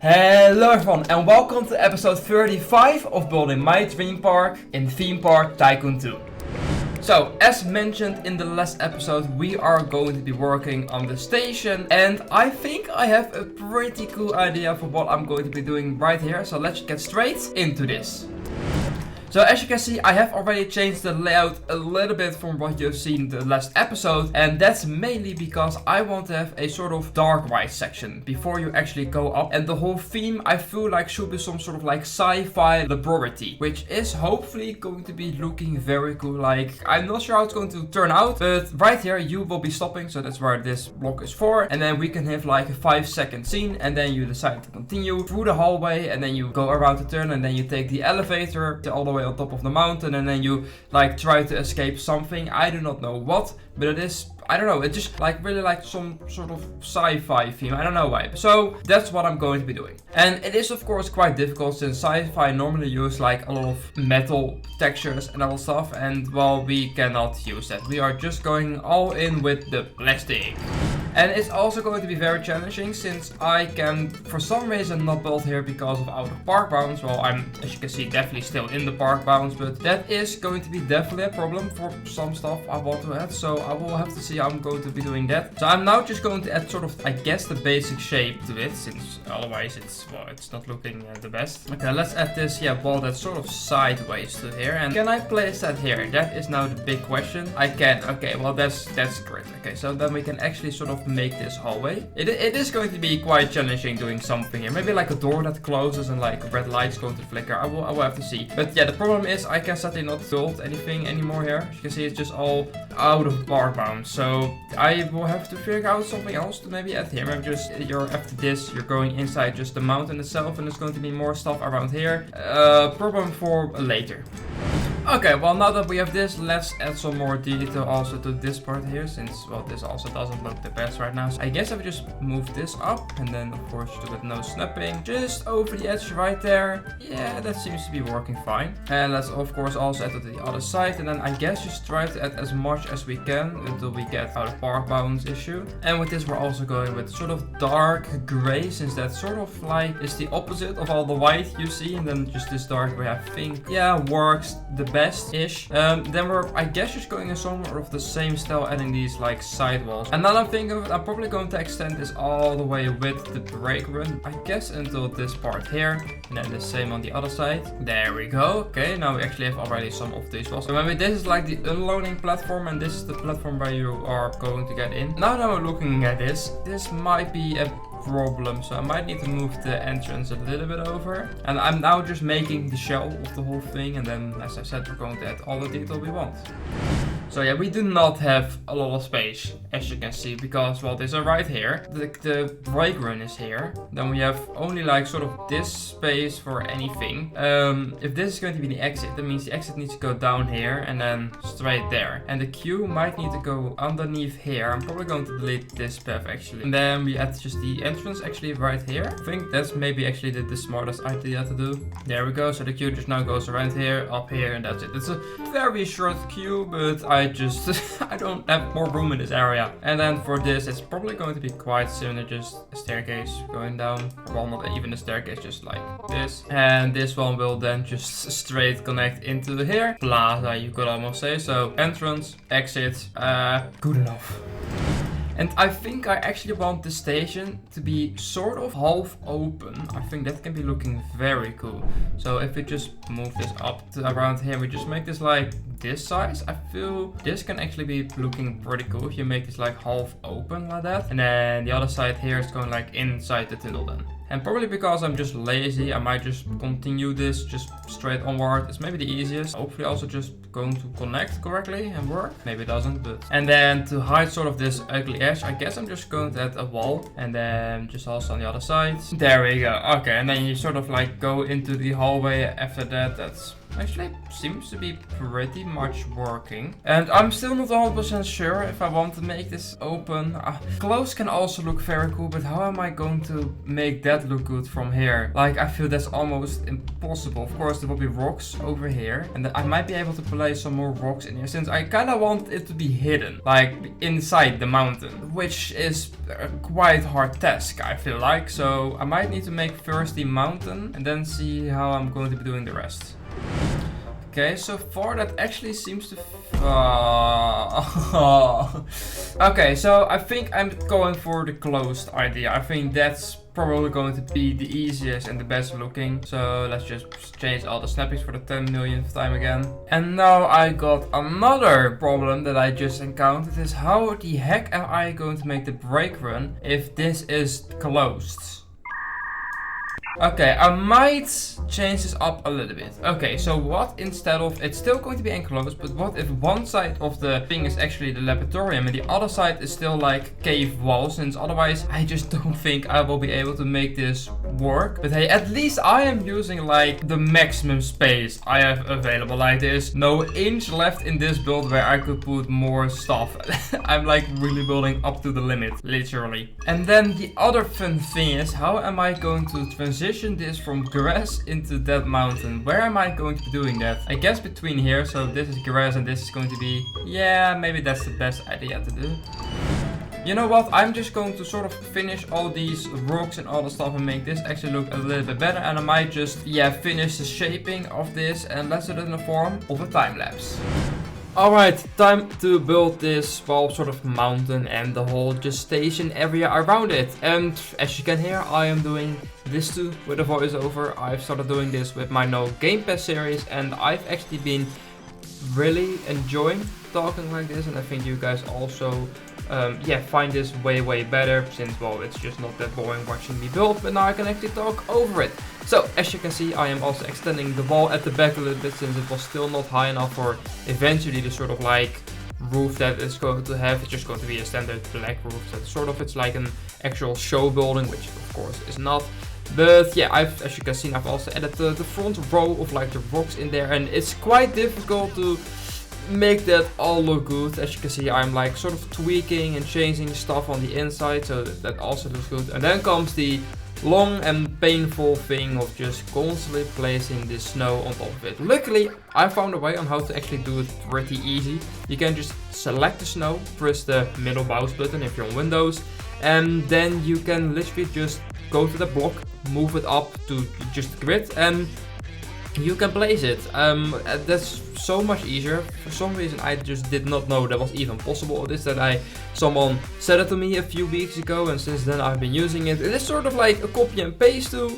Hello everyone and welcome to episode 35 of building my dream park in theme park Tycoon 2. So, as mentioned in the last episode, we are going to be working on the station and I think I have a pretty cool idea for what I'm going to be doing right here, so let's get straight into this. So as you can see, I have already changed the layout a little bit from what you've seen in the last episode, and that's mainly because I want to have a sort of dark ride section before you actually go up, and the whole theme I feel like should be some sort of like sci-fi laboratory, which is hopefully going to be looking very cool. Like, I'm not sure how it's going to turn out, but right here you will be stopping, so that's where this block is for, and then we can have like a 5-second scene, and then you decide to continue through the hallway, and then you go around the turn, and then you take the elevator to all the way on top of the mountain, and then you like try to escape something. I do not know what, but it is, I don't know, it's just like really like some sort of sci-fi theme. I don't know why. So that's what I'm going to be doing. And it is of course quite difficult since sci-fi normally use like a lot of metal textures and all stuff, and well, we cannot use that. We are just going all in with the plastic. And it's also going to be very challenging since I can for some reason not build here because of out of park bounds. Well, I'm, as you can see, definitely still in the park bounds, but that is going to be definitely a problem for some stuff I want to add. So I will have to see how I'm going to be doing that. So I'm now just going to add sort of, I guess, the basic shape to it, since otherwise it's, well, it's not looking the best. Okay, let's add this, ball that's sort of sideways to here. And can I place that here? That is now the big question. I can. Okay, well that's great. Okay, so then we can actually sort of make this hallway. It is going to be quite challenging doing something here. Maybe like a door that closes and like red lights going to flicker. I will have to see. But yeah, the problem is I can sadly not build anything anymore here. As you can see, it's just all out of park bounds. So I will have to figure out something else to maybe add here. Maybe just after this, you're going inside just the mountain itself, and there's going to be more stuff around here. Problem for later. Okay, well now that we have this, let's add some more detail also to this part here, since, well, this also doesn't look the best right now. So I guess I would just move this up, and then of course do it no snapping, just over the edge right there. Yeah, that seems to be working fine. And let's of course also add it to the other side, and then I guess just try to add as much as we can until we get out of park bounds issue. And with this we're also going with sort of dark gray, since that sort of like is the opposite of all the white you see, and then just this dark gray I think, yeah, works the best-ish. Then we're, I guess, just going in some of the same style, adding these like side walls. And now I'm thinking of it, I'm probably going to extend this all the way with the brake run, I guess, until this part here, and then the same on the other side. There we go. Okay, now we actually have already some of these walls. So maybe this is like the unloading platform, and this is the platform where you are going to get in. Now that we're looking at this might be a problem, so I might need to move the entrance a little bit over, and I'm now just making the shell of the whole thing, and then as I said, we're going to add all the detail we want. So yeah, we do not have a lot of space, as you can see, because, well, these are right here. The brake run is here. Then we have only like sort of this space for anything. If this is going to be the exit, that means the exit needs to go down here and then straight there. And the queue might need to go underneath here. I'm probably going to delete this path actually. And then we add just the entrance actually right here. I think that's maybe actually the smartest idea to do. There we go. So the queue just now goes around here, up here, and that's it. It's a very short queue, but I don't have more room in this area. And then for this, it's probably going to be quite similar, just a staircase going down. Well, not even a staircase, just like this. And this one will then just straight connect into here. Plaza, you could almost say. So entrance, exit, good enough. And I think I actually want the station to be sort of half open. I think that can be looking very cool. So if we just move this up to around here, we just make this like this size. I feel this can actually be looking pretty cool if you make this like half open like that. And then the other side here is going like inside the tunnel then. And probably because I'm just lazy, I might just continue this just straight onward. It's maybe the easiest. Hopefully also just going to connect correctly and work. Maybe it doesn't, but... And then to hide sort of this ugly edge, I guess I'm just going to add a wall. And then just also on the other side. There we go. Okay, and then you sort of like go into the hallway after that. That's Actually, seems to be pretty much working. And I'm still not 100% sure if I want to make this open. Close can also look very cool, but how am I going to make that look good from here? Like, I feel that's almost impossible. Of course, there will be rocks over here. And then I might be able to place some more rocks in here, since I kind of want it to be hidden, like inside the mountain, which is a quite hard task, I feel like. So I might need to make first the mountain and then see how I'm going to be doing the rest. Okay, so far that actually seems to... Okay, so I think I'm going for the closed idea. I think that's probably going to be the easiest and the best looking. So let's just change all the snappies for the 10 millionth time again. And now I got another problem that I just encountered, is how the heck am I going to make the brake run if this is closed? Okay, I might change this up a little bit. Okay, so what instead of, it's still going to be enclosed, but what if one side of the thing is actually the laboratorium and the other side is still like cave walls, since otherwise I just don't think I will be able to make this work. But hey, at least I am using like the maximum space I have available. Like there's no inch left in this build where I could put more stuff. I'm like really building up to the limit, literally. And then the other fun thing is, how am I going to transition this from grass into that mountain? Where am I going to be doing that? I guess between here, so this is grass and this is going to be, yeah, maybe that's the best idea to do. You know what, I'm just going to sort of finish all these rocks and all the stuff and make this actually look a little bit better, and I might just, yeah, finish the shaping of this and let's do it in the form of a time lapse. Alright, time to build this, well, sort of mountain and the whole just station area around it. And as you can hear, I am doing this too with a voiceover. I've started doing this with my No Game Pass series, and I've actually been really enjoying talking like this, and I think you guys also yeah, find this way better, since, well, it's just not that boring watching me build, but now I can actually talk over it. So as you can see, I am also extending the wall at the back a little bit, since it was still not high enough for eventually the sort of like roof that it's going to have. It's just going to be a standard black roof, so sort of it's like an actual show building, which of course is not. But yeah, as you can see, I've also added the front row of like the rocks in there, and it's quite difficult to make that all look good. As you can see, I'm like sort of tweaking and changing stuff on the inside, so that also looks good. And then comes the long and painful thing of just constantly placing the snow on top of it. Luckily, I found a way on how to actually do it pretty easy. You can just select the snow, press the middle mouse button if you're on Windows, and then you can literally just go to the block, move it up to just grid, and you can place it. That's so much easier. For some reason I just did not know that was even possible. This that someone said it to me a few weeks ago, and since then I've been using it. It is sort of like a copy and paste tool,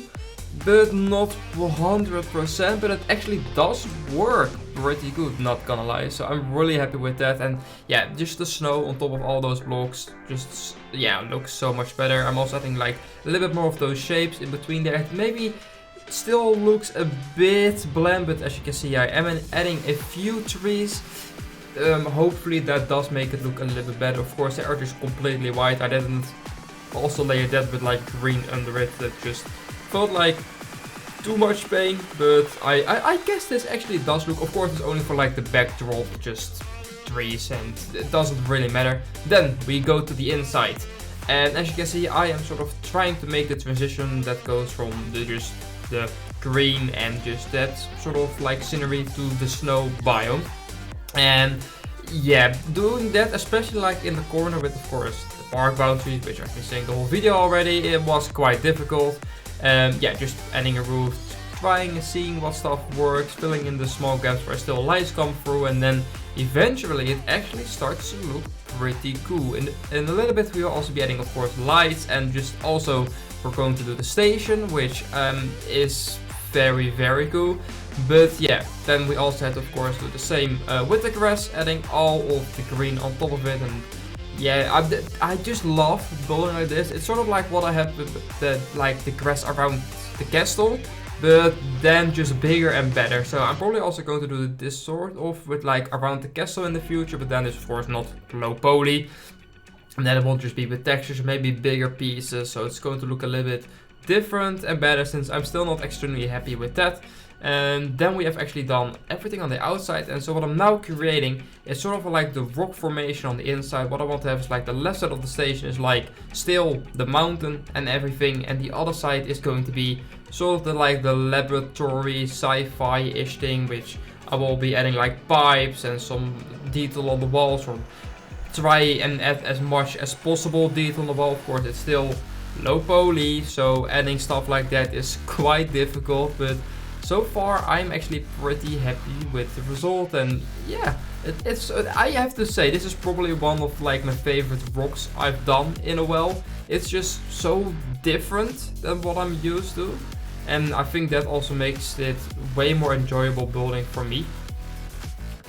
but not 100%, but it actually does work pretty good, not gonna lie. So I'm really happy with that. And yeah, just the snow on top of all those blocks just, yeah, looks so much better. I'm also adding like a little bit more of those shapes in between there. Maybe still looks a bit bland, but as you can see, I am adding a few trees. Hopefully that does make it look a little bit better. Of course, they are just completely white. I didn't also layer that with like green under it. That just felt like too much pain, but I guess this actually does look, of course it's only for like the backdrop, just trees, and it doesn't really matter. Then we go to the inside, and as you can see, I am sort of trying to make the transition that goes from just the green and just that sort of like scenery to the snow biome. And yeah, doing that, especially like in the corner with, of course, the park boundaries, which I've been saying the whole video already, it was quite difficult. Yeah, just adding a roof, trying and seeing what stuff works, filling in the small gaps where still lights come through, and then eventually it actually starts to look pretty cool. In a little bit we will also be adding, of course, lights, and just also we're going to do the station, which is very cool. But yeah, then we also had, of course, do the same with the grass, adding all of the green on top of it. And yeah, I just love building like this. It's sort of like what I have with the grass around the castle, but then just bigger and better. So I'm probably also going to do this sort of with like around the castle in the future, but then it's of course not low poly. And then it won't just be with textures, maybe bigger pieces. So it's going to look a little bit different and better, since I'm still not extremely happy with that. And then we have actually done everything on the outside. And so what I'm now creating is sort of like the rock formation on the inside. What I want to have is like the left side of the station is like still the mountain and everything. And the other side is going to be sort of the laboratory sci-fi-ish thing, which I will be adding like pipes and some detail on the walls, or try and add as much as possible detail on the wall. Of course, it's still low poly, so adding stuff like that is quite difficult, but so far I'm actually pretty happy with the result. And yeah, I have to say, this is probably one of like my favorite rocks I've done in a while. It's just so different than what I'm used to, and I think that also makes it way more enjoyable building for me.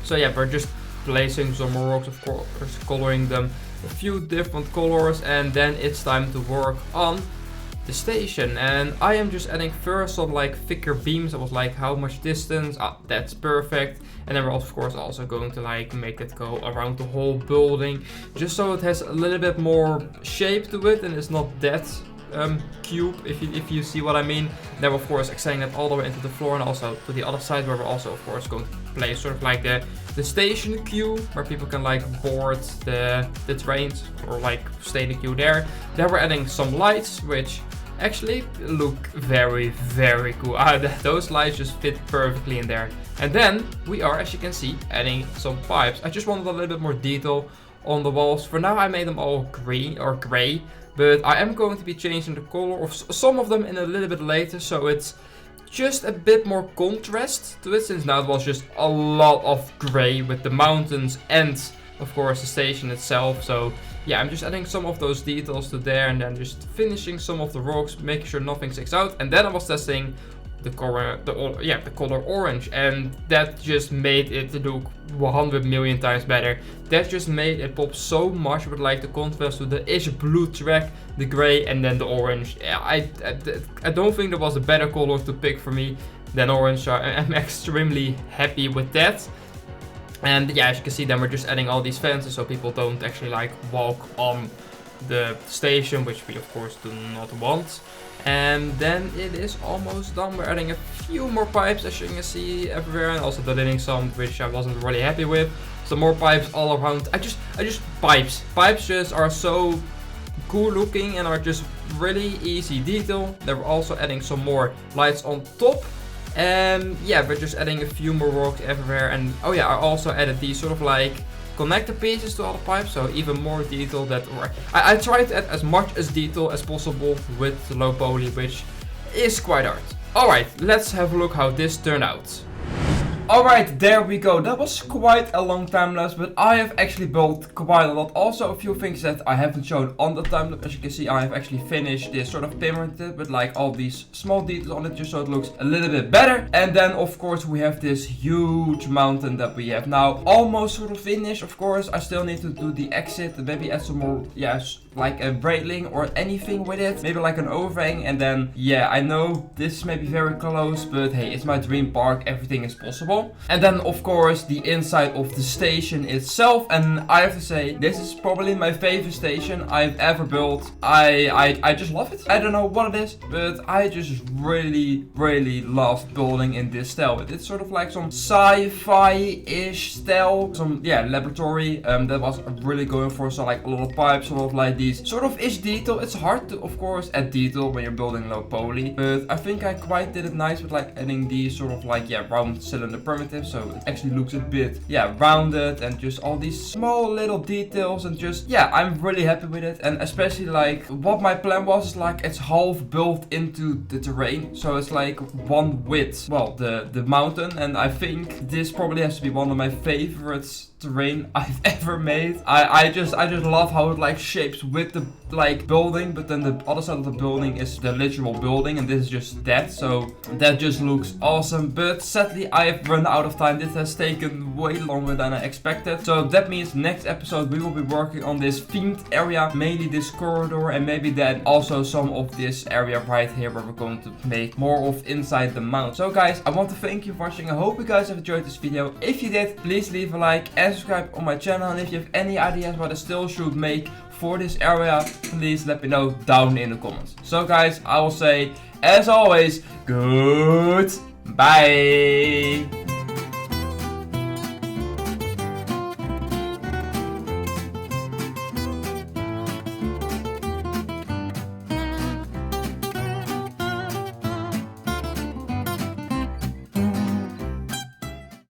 So yeah, we're just placing some more rocks, of course, coloring them a few different colors, and then it's time to work on the station. And I am just adding first some like thicker beams. I was like, how much distance? That's perfect. And then we're of course also going to like make it go around the whole building, just so it has a little bit more shape to it and it's not that cube, if you see what I mean. Then we're of course extending that all the way into the floor, and also to the other side, where we're also of course going to place sort of like the station queue, where people can like board the trains or like stay in the queue there. Then we're adding some lights, which actually look very, very cool. Those lights just fit perfectly in there. And then we are, as you can see, adding some pipes. I just wanted a little bit more detail on the walls. For now I made them all green or gray, but I am going to be changing the color of some of them in a little bit later, so it's just a bit more contrast to it, since now it was just a lot of gray with the mountains and of course the station itself. So yeah, I'm just adding some of those details to there, and then just finishing some of the rocks, making sure nothing sticks out. And then I was testing the color orange, and that just made it look 100 million times better. That just made it pop so much with like the contrast to the ish blue track, the gray, and then the orange. Yeah, I don't think there was a better color to pick for me than orange, so I'm extremely happy with that. And yeah, as you can see, then we're just adding all these fences so people don't actually like walk on the station, which we of course do not want. And then it is almost done. We're adding a few more pipes, as you can see everywhere, and also deleting some which I wasn't really happy with. Some more pipes all around. I just pipes just are so cool looking and are just really easy detail. Then we're also adding some more lights on top. And yeah, we're just adding a few more rocks everywhere. And oh yeah, I also added these sort of like connector pieces to all the pipes, so even more detail. That I tried to add as much as detail as possible with the low poly, which is quite hard. Alright, let's have a look how this turned out. Alright, there we go. That was quite a long time lapse, but I have actually built quite a lot. Also a few things that I haven't shown on the time lapse. As you can see, I have actually finished this sort of pyramid with like all these small details on it, just so it looks a little bit better. And then of course we have this huge mountain that we have now almost sort of finished. Of course, I still need to do the exit and maybe add some more, like a railing or anything with it, maybe like an overhang. And then yeah, I know this may be very close, but hey, it's my dream park, everything is possible. And then of course the inside of the station itself, and I have to say, this is probably my favorite station I've ever built. I just love it. I don't know what it is, but I just really love building in this style. It's sort of like some sci-fi-ish style, some laboratory that was really going for. So like a lot of pipes, a lot of like these sort of ish detail. It's hard to of course add detail when you're building low poly, but I think I quite did it nice with like adding these sort of like round cylinder primitive, so it actually looks a bit rounded, and just all these small little details, and just I'm really happy with it. And especially like what my plan was is like it's half built into the terrain, so it's like one width, well, the mountain. And I think this probably has to be one of my favorites terrain I've ever made. I just love how it like shapes with the like building, but then the other side of the building is the literal building, and this is just that, so that just looks awesome. But sadly I have run out of time. This has taken way longer than I expected, so that means next episode we will be working on this themed area, mainly this corridor, and maybe then also some of this area right here where we're going to make more of inside the mount. So guys, I want to thank you for watching. I hope you guys have enjoyed this video. If you did, please leave a like and subscribe on my channel, and if you have any ideas what I still should make for this area, please let me know down in the comments. So guys, I will say, as always, goodbye. Bye!